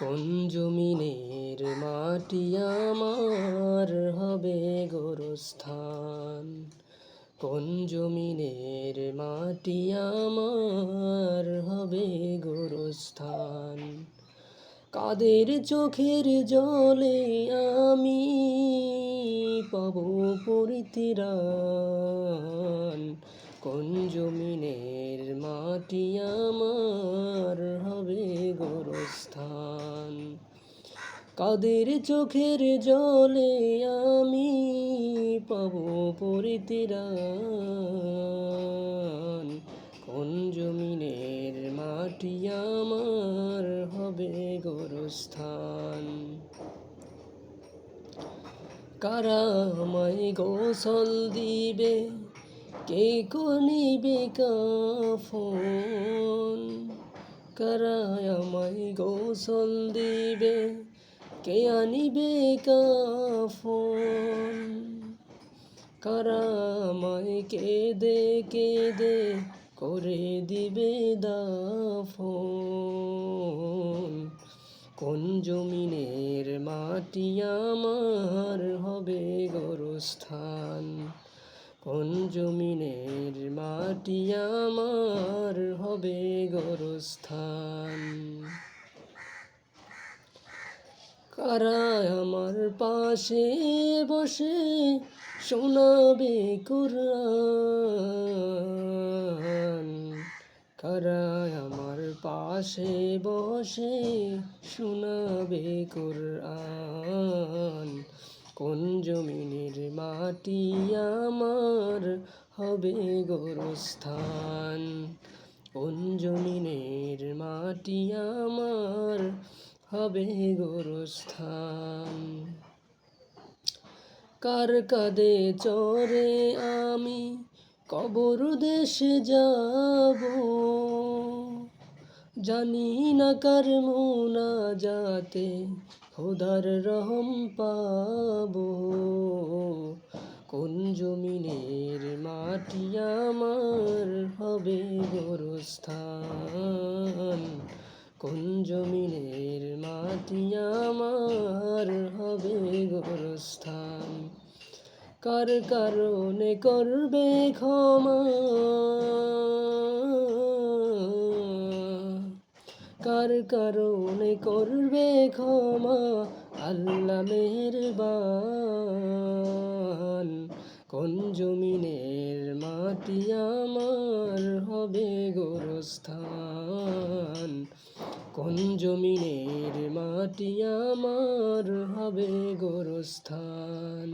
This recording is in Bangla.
কোন জমিনের মাটি আমার হবে গোরস্থান? কোন জমিনের মাটি আমার হবে গোরস্থান? কাদের চোখের জলে আমি পাবো পরিত্রাণ? কোন জমিনের মাটি আমার হবে গোরস্থান? কাদের চোখের জলে আমি পাবো পরিত্রাণ? কোন জমিনের মাটি আমার হবে গোরস্থান? কারা আমায় গোসল দিবে, কে করিবে কাফন? কারা আমায় গোসল দিবে, কে আনিবে কাফন? কারা আমায় কেঁদে কেঁদে করে দিবে দাফন? কোন জমিনের মাটি আমার হবে গোরস্থান? কোন জমিনের মাটি আমার হবে গোরস্থান? কারা আমার পাশে বসে শোনাবে কুরআন? কারা আমার পাশে বসে শোনাবে কুরআন? কোন জমিনের মাটি আমার হবে গোরস্থান? কোন জমিনের মাটি আমার হবে গোরস্থান? কার কাঁধে চড়ে আমি কবর দেশে যাব, জানি না কার মুনাজাতে খোদার রহম পাবো। কোন জমিনের মাটি আমার হবে গোরস্থান? কোন জমিনের মাটি আমার হবে গোরস্থান? কার কারণে করবে ক্ষমা? কার কারণে করবে ক্ষমা? আল্লাহ মেহেরবান। কোন জমিনের মাটি আমার হবে গোরস্থান? কোন জমিনের মাটি আমার হবে গোরস্থান?